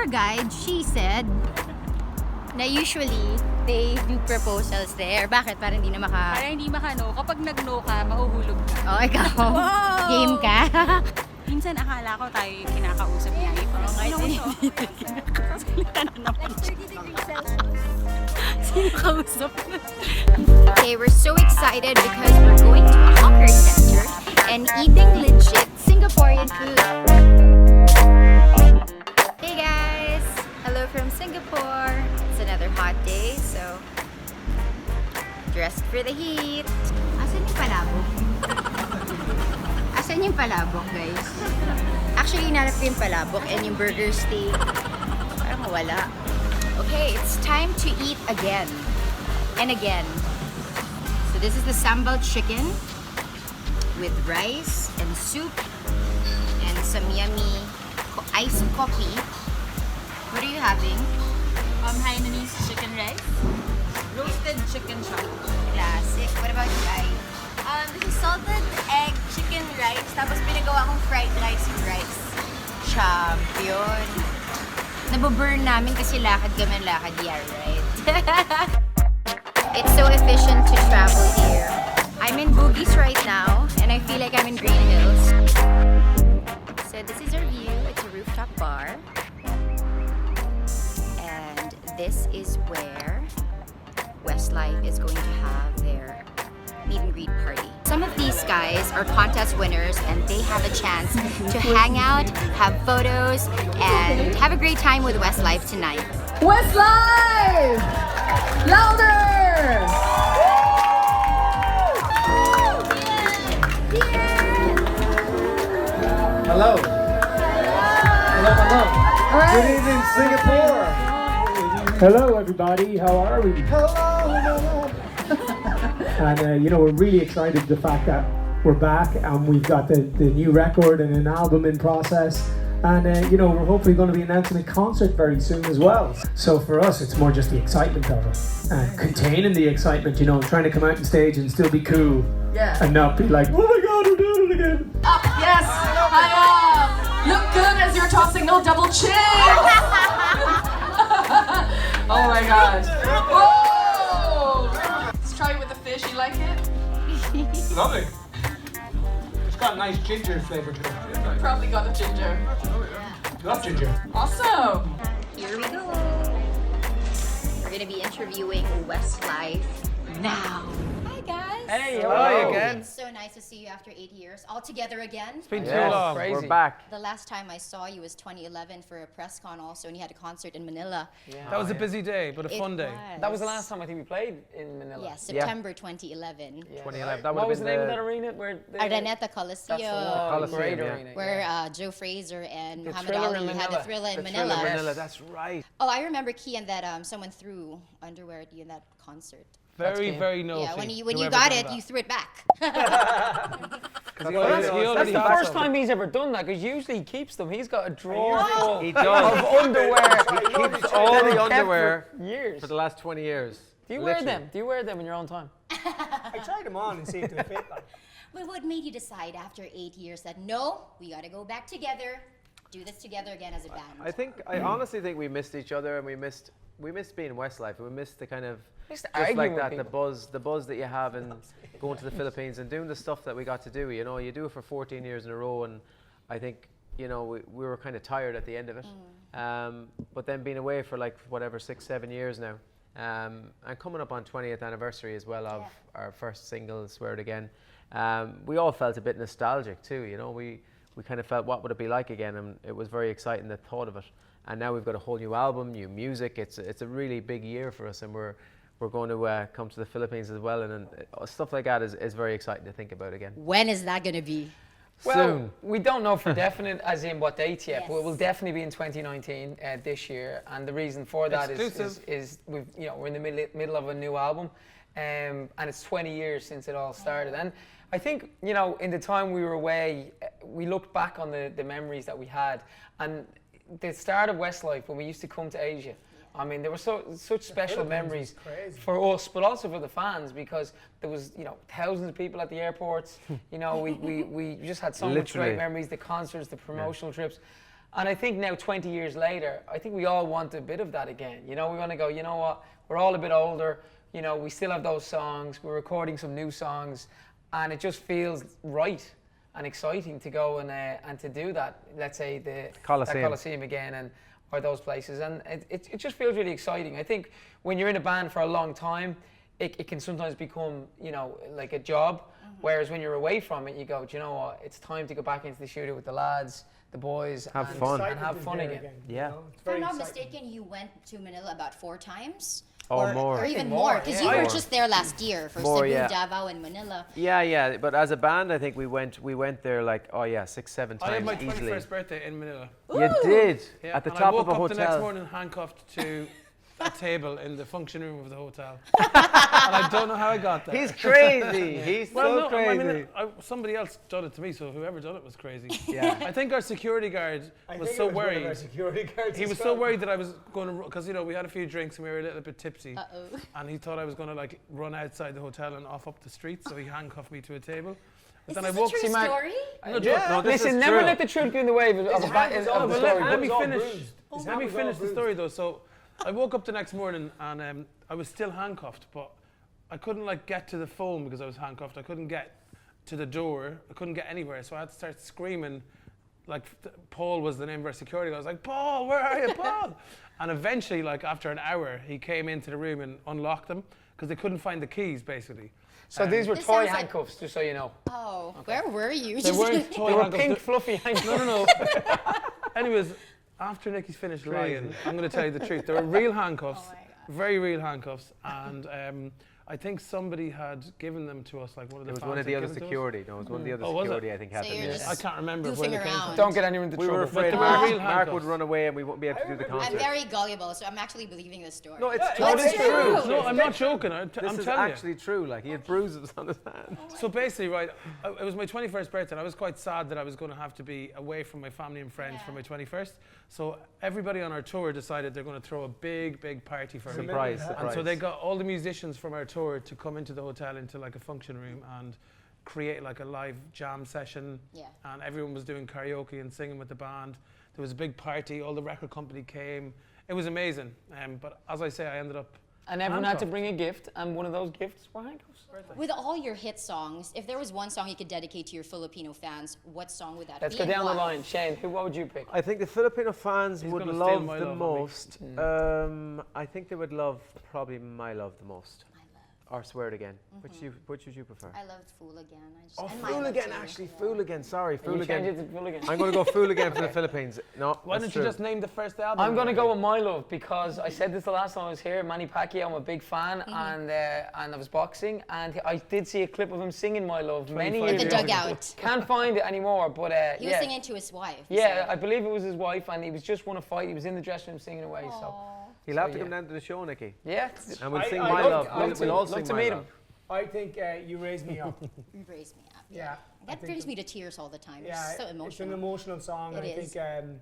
guide, she said na usually they do proposals there. Bakit? Para hindi na Para hindi maka-no. Kapag nag-no ka, mahuhulog ka. Oh, ikaw. Game ka? Minsan akala ko tayo yung kinakausap niya. Sino kausap? Okay, we're so excited because we're going to a hawker center and eating legit Singaporean food. Hey guys! Hello from Singapore. It's another hot day, so dressed for the heat. Asan yung palabok? Asan yung palabok, guys? Actually, hinanap ko yung palabok and yung burger steak. Parang wala. Okay, it's time to eat again and again. So this is the sambal chicken with rice and soup and some yummy iced coffee. What are you having? Hainanese chicken rice. Roasted chicken chop. Classic. What about you guys? This is salted egg chicken rice. Tapos pinagawa kong fried rice with rice. Champion. Nababurn namin kasi lakad kami lakad yan, right? It's so efficient to travel here. I'm in Bugis right now, and I feel like I'm in Green Hills. So this is our view. It's a rooftop bar. And this is where Westlife is going to have their meet and greet party. Some of these guys are contest winners and they have a chance to hang out, have photos, and have a great time with Westlife tonight. Westlife! Louder! Hello. Hello, hello. All right. Good evening, Singapore. Hello, everybody. How are we? Hello. And we're really excited the fact that we're back and we've got the new record and an album in process. And we're hopefully going to be announcing a concert very soon as well. So for us, it's more just the excitement of it and containing the excitement. Trying to come out on stage and still be cool. Yeah. And not be like, oh my God, we're doing it again. Up, yes! Hi, look good as you're tossing no double chin! Oh my gosh. Whoa! Let's try it with the fish, you like it? Lovely. It's got a nice ginger flavor to it. Probably got the ginger. Love ginger. Awesome! Here we go. We're going to be interviewing Westlife now. Hi guys. Hey, how are you again? It's so nice to see you after 8 years. All together again. It's been too Yes, long. we're Crazy. back. The last time I saw you was 2011 for a press con also, and you had a concert in Manila. That was a busy day, but a It fun day. That was the last time I think we played in Manila. Yes, September 2011. Yes. 2011. That What would was have the been name of that arena? Where Araneta That's the Coliseum, one. Coliseum, Great yeah. arena. where Joe Fraser and The Muhammad Thriller Ali in had the Manila. Thriller in The Manila. Thriller Manila, that's right. Oh, I remember, Kian, that someone threw underwear at you in that concert. Very, That's very naughty. Yeah, when you whoever got done it, that. you threw it back. He already That's the has first them. time he's ever done that, because usually he keeps them. He's got a drawer full He of does. underwear. He keeps that all he the kept underwear for years. for the last 20 years. Do you wear Literally. them? Do you wear them in your own time? I tried them on and see if they fit. But what made you decide after 8 years that no, we got to go back together, do this together again as a band? I honestly think we missed each other and we missed being Westlife. We missed the kind of Just just arguing like with that, people. the buzz that you have and going to the Philippines and doing the stuff that we got to do. You do it for 14 years in a row, and I think we were kind of tired at the end of it. But then being away for like whatever 6-7 years now, and coming up on 20th anniversary as well of our first single, Swear It Again. We all felt a bit nostalgic too. We kind of felt what would it be like again, and it was very exciting the thought of it. And now we've got a whole new album, new music. It's a really big year for us, and we're going to come to the Philippines as well, and stuff like that is very exciting to think about again. When is that going to be? Well, Soon. we don't know for definite, as in what dates yet, but it will Yes. definitely be in 2019 this year. And the reason for that Exclusive. is we're in the middle of a new album, and it's 20 years since it all started. And I think in the time we were away, we looked back on the memories that we had, and the start of Westlife when we used to come to Asia. I mean, there were such special memories for us, but also for the fans, because there was, thousands of people at the airports. We just had so much Literally. great memories, the concerts, the promotional trips. And I think now 20 years later, I think we all want a bit of that again. You know, we want to go, you know what, we're all a bit older, you know, we still have those songs, we're recording some new songs, and it just feels right and exciting to go and to do that. Let's say that Coliseum again, and or those places, and it just feels really exciting. I think when you're in a band for a long time, it can sometimes become, you know, like a job, whereas when you're away from it, you go, do you know what, it's time to go back into the studio with the lads, the boys, and have fun again. Yeah. You know, if I'm not mistaken, you went to Manila about 4 times. Or more. Or even more, because you were just there last year for Cebu, Davao, and Manila. Yeah. But as a band, I think we went there like 6, 7 times. I had my easily. 21st birthday in Manila. You did? Yeah. At the top of a hotel. I woke up the next morning handcuffed to a table in the function room of the hotel. And I don't know how I got there. He's crazy. He's so crazy. I mean, somebody else done it to me, so whoever done it was crazy. Yeah. I think our security guard was so worried. He was so worried that I was going to, because, you know, we had a few drinks and we were a little bit tipsy. And he thought I was going to like run outside the hotel and off up the street, so he handcuffed me to a table. Is this a true story? No, listen, never let the truth get in the way of the story. Let me finish the story though. So I woke up the next morning and I was still handcuffed, but I couldn't like get to the phone because I was handcuffed. I couldn't get to the door. I couldn't get anywhere. So I had to start screaming. Like Paul was the name of our security guard. I was like, Paul, where are you, Paul? And eventually, like after an hour, he came into the room and unlocked them because they couldn't find the keys, basically. So these were toy handcuffs, just so you know. Oh, where were you? They weren't toy handcuffs. They were pink, fluffy handcuffs. No. Anyways, after Nicky's finished lying, I'm going to tell you the truth. They were real handcuffs, very real handcuffs, and I think somebody had given them to us, like one of the. It was one of the other security. No, it was one of the other security. I think had them. I can't remember where they came from. Don't get anyone into trouble. We were afraid Mark would run away and we wouldn't be able to do the concert. I'm very gullible, so I'm actually believing this story. No, it's true. No, I'm not joking. I'm telling you. This is actually true. Like he had bruises on his hand. So basically, right, it was my 21st birthday, and I was quite sad that I was going to have to be away from my family and friends for my 21st. So everybody on our tour decided they're going to throw a big party for me. Surprise. And so they got all the musicians from our tour to come into the hotel, into like a function room, and create like a live jam session. Yeah. And everyone was doing karaoke and singing with the band. There was a big party. All the record company came. It was amazing. But as I say, I ended up. And everyone had to bring a gift, and one of those gifts were handcuffs. With all your hit songs, if there was one song you could dedicate to your Filipino fans, what song would that be? Let's go down the line. Shane, what would you pick? I think the Filipino fans would love the most. I think they would love probably My Love the most. Or Swear It Again. Which would you prefer? I loved Fool Again. Fool Again, actually. Fool Again, sorry. Fool Again. Change it to Fool Again. I'm going to go Fool Again for the Philippines. No, why don't you just name the first album? I'm going to go with My Love, because I said this the last time I was here. Manny Pacquiao, I'm a big fan, and I was boxing, and I did see a clip of him singing My Love many years ago. In the dugout. Can't find it anymore, but he was singing to his wife. Yeah, I believe it was his wife, and he was just won a fight. He was in the dressing room singing away. So he'll have to come down to the show, Nicky. Yeah. And we'll sing My Love. We'll all sing My Love. I think You Raise Me Up. You Raise Me Up. Yeah. That brings me to tears all the time. Yeah, it's so emotional. It's an emotional song. It I is. think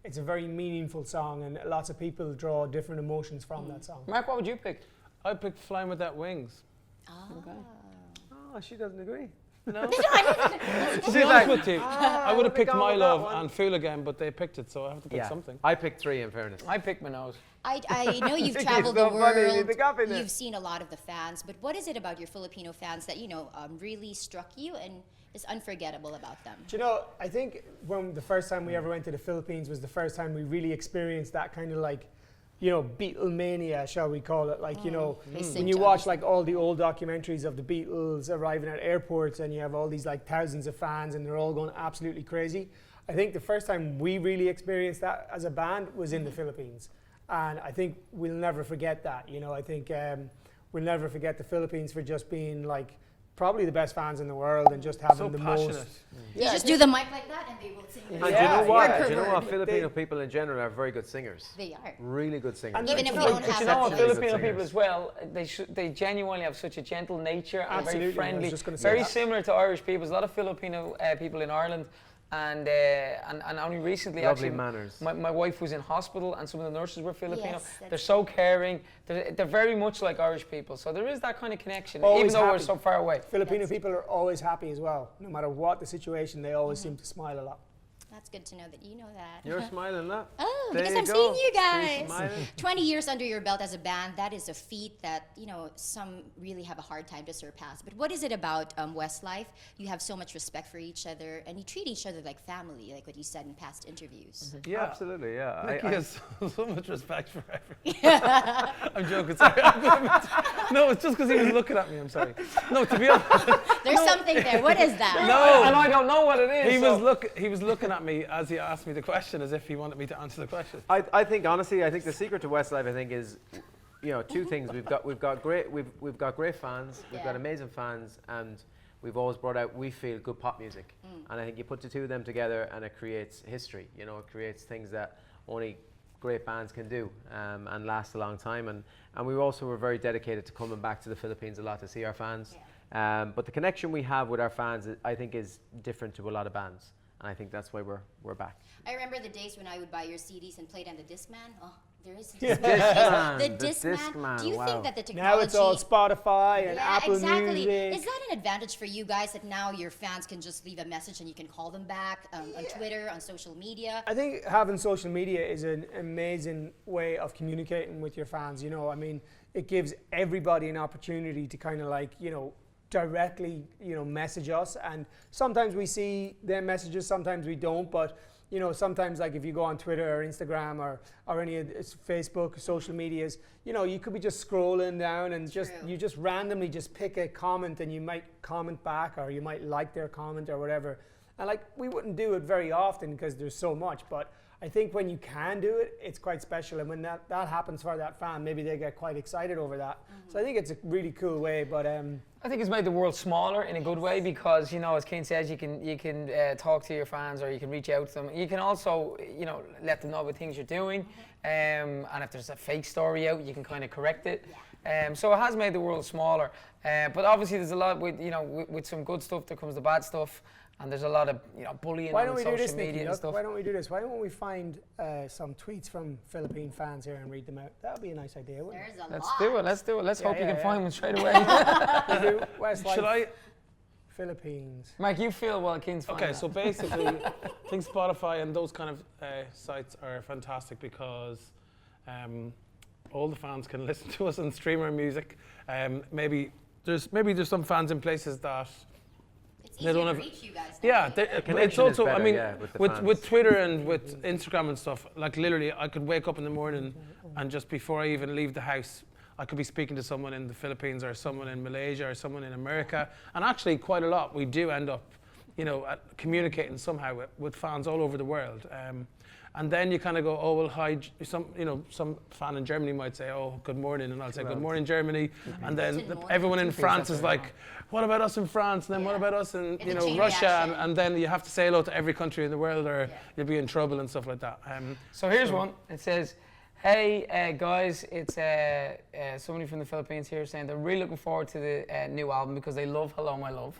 it's a very meaningful song, and lots of people draw different emotions from that song. Mark, what would you pick? I picked Flying Without Wings. Oh, she doesn't agree. No. She's like, with you. I would have picked My Love and Fool Again, but they picked it, so I have to pick something. I picked 3 in fairness. I picked my nose. I know you've traveled the world, you've seen a lot of the fans, but what is it about your Filipino fans that, really struck you and is unforgettable about them? Do you know, I think when the first time we ever went to the Philippines was the first time we really experienced that kind of like, Beatlemania, shall we call it? Like, when you watch like all the old documentaries of the Beatles arriving at airports and you have all these like thousands of fans and they're all going absolutely crazy. I think the first time we really experienced that as a band was in the Philippines. And I think we'll never forget that. I think we'll never forget the Philippines for just being like probably the best fans in the world and just having the most. You just do the mic like that and they will sing. And do you know what? Filipino people in general are very good singers. They are. Really good singers. And even if we don't have you know what, Filipino singers. people as well, they genuinely have such a gentle nature and Absolutely, very friendly. I was just gonna say very that. similar to Irish people. There's a lot of Filipino people in Ireland. And only recently, Lovely actually, manners. My wife was in hospital, and some of the nurses were Filipino. Yes, they're so caring. They're very much like Irish people. So there is that kind of connection, Always even though we're happy. so far away. Filipino people are always happy as well. No matter what the situation, they always seem to smile a lot. That's good to know that you know that. You're smiling, look. Oh, There because you I'm go. seeing you She's guys. smiling. 20 years under your belt as a band, that is a feat that, some really have a hard time to surpass. But what is it about Westlife? You have so much respect for each other, and you treat each other like family, like what you said in past interviews. Yeah. Absolutely, yeah. Nicky has so much respect for everyone. I'm joking, sorry. No, it's just because he was looking at me, I'm sorry. No, to be honest. There's something there. What is that? No. And I don't know what it is. He was looking at me as he asked me the question, as if he wanted me to answer the question. I think honestly, I think the secret to Westlife, I think, is, two things. We've got great fans, we've got amazing fans, and we've always brought out, we feel, good pop music. And I think you put the two of them together, and it creates history. It creates things that only great bands can do and last a long time. And we also were very dedicated to coming back to the Philippines a lot to see our fans. But the connection we have with our fans, I think, is different to a lot of bands. And I think that's why we're back. I remember the days when I would buy your CDs and play it on the Discman. Oh, there is a Discman, the the Discman. Discman, Do you wow. think that the technology... Now it's all Spotify and yeah, Apple exactly. Music. Is that an advantage for you guys that now your fans can just leave a message and you can call them back on Twitter, on social media? I think having social media is an amazing way of communicating with your fans. I mean, it gives everybody an opportunity to kind of directly, message us. And sometimes we see their messages, sometimes we don't. But, sometimes if you go on Twitter or Instagram or any of Facebook, social medias, you could be just scrolling down and you just randomly just pick a comment and you might comment back or you might like their comment or whatever. And we wouldn't do it very often because there's so much. But I think when you can do it, it's quite special. And when that happens for that fan, maybe they get quite excited over that. So I think it's a really cool way. But I think it's made the world smaller in a good way because, as Kane says, you can talk to your fans or you can reach out to them. You can also, let them know about things you're doing. And if there's a fake story out, you can kind of correct it. So it has made the world smaller. But obviously there's a lot with some good stuff, there comes the bad stuff. And there's a lot of bullying on social media and stuff. Why don't we do this? Why don't we find some tweets from Philippine fans here and read them out? That would be a nice idea, wouldn't it? There's a Let's lot. do it. Let's hope you can find one straight away. Westlife, Should I? Philippines. Mike, you feel well, King's fine. Okay, so basically, I think Spotify and those kind of sites are fantastic because all the fans can listen to us and stream our music. Maybe there's some fans in places that It's they easier don't to have. reach you guys. Yeah, it's connection is also. better, I mean, yeah, with the with fans. Twitter and with Instagram and stuff. Literally, I could wake up in the morning and just before I even leave the house, I could be speaking to someone in the Philippines or someone in Malaysia or someone in America. And actually, quite a lot we do end up, communicating somehow with fans all over the world. And then you kind of go, oh well, hi. Some fan in Germany might say, oh, good morning, and I'll say, good morning, Germany. And then everyone in France is like, what about us in France? And then what about us in It's a chain Russia? reaction. And then you have to say hello to every country in the world, or you'll be in trouble and stuff like that. So here's one. It says, hey guys, it's somebody from the Philippines here saying they're really looking forward to the new album because they love Hello My Love.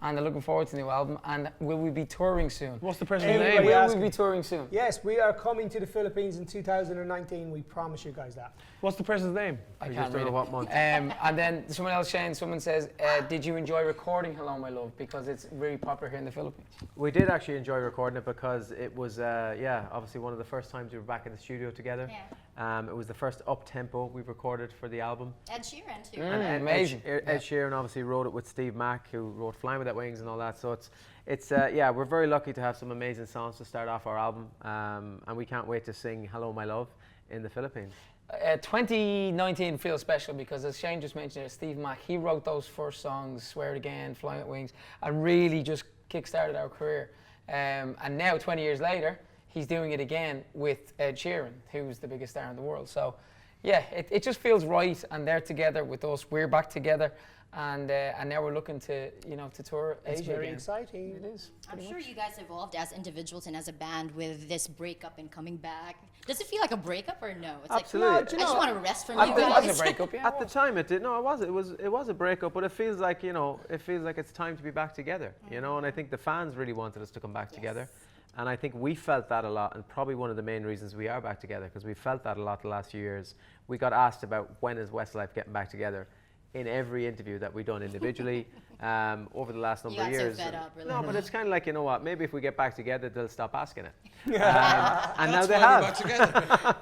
And they're looking forward to the new album. And will we be touring soon? What's the person's Everybody name? Will asking. we be touring soon? Yes, we are coming to the Philippines in 2019. We promise you guys that. What's the person's name? I We can't just don't read know it. what month. And then someone says, did you enjoy recording Hello My Love? Because it's really popular here in the Philippines. We did actually enjoy recording it because it was, obviously one of the first times we were back in the studio together. It was the first up-tempo we recorded for the album. Ed Sheeran too. And Amazing. Ed Sheeran obviously wrote it with Steve Mack, who wrote Flying Without Wings and all that. So we're very lucky to have some amazing songs to start off our album. And we can't wait to sing Hello My Love in the Philippines. 2019 feels special because, as Shane just mentioned, Steve Mack, he wrote those first songs, Swear It Again, Flying with Wings, and really just kick-started our career. And now, 20 years later, he's doing it again with Ed Sheeran, who's the biggest star in the world. So, yeah, it just feels right, and they're together with us. We're back together, and now we're looking to tour Asia It's very again. exciting. It is. I'm sure you guys evolved as individuals and as a band with this breakup and coming back. Does it feel like a breakup or no? It's Absolutely. like, I just want to rest from It you was guys. a breakup, yeah. At the time, it did. No, it was a breakup, but it feels like it's time to be back together. And I think the fans really wanted us to come back together, and I think we felt that a lot, and probably one of the main reasons we are back together because we felt that a lot the last few years. We got asked about when is Westlife getting back together. in every interview that we've done individually over the last number You of got so years. fed up, really. No, but it's kind of like, you know what, maybe if we get back together, they'll stop asking it. And That's now they why we're have. back together.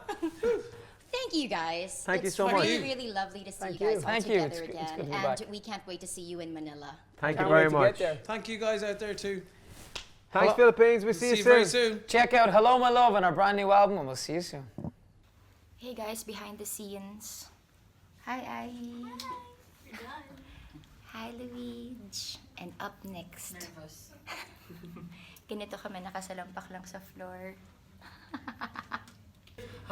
Thank you guys. Thank you It's so much. really, really lovely to see Thank you guys you. all Thank you. together It's again. good to be And back. we can't wait to see you in Manila. Thank you Can't very wait to much. get there. Thank you guys out there too. Thanks, Hello. Philippines. We'll see you very soon. soon. Check out Hello My Love and our brand new album, and we'll see you soon. Hey guys, behind the scenes. Hi, Ai. Hi, Luigi. And up next. Nervous. Ganito kami nakasalampak lang sa floor.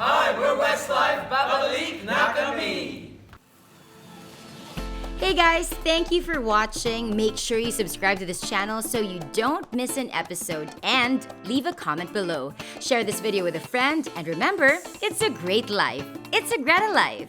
Hi, we're Westlife, babalik na kami! Hey guys, thank you for watching. Make sure you subscribe to this channel so you don't miss an episode, and leave a comment below. Share this video with a friend, and remember, it's a great life. It's a Greta Life.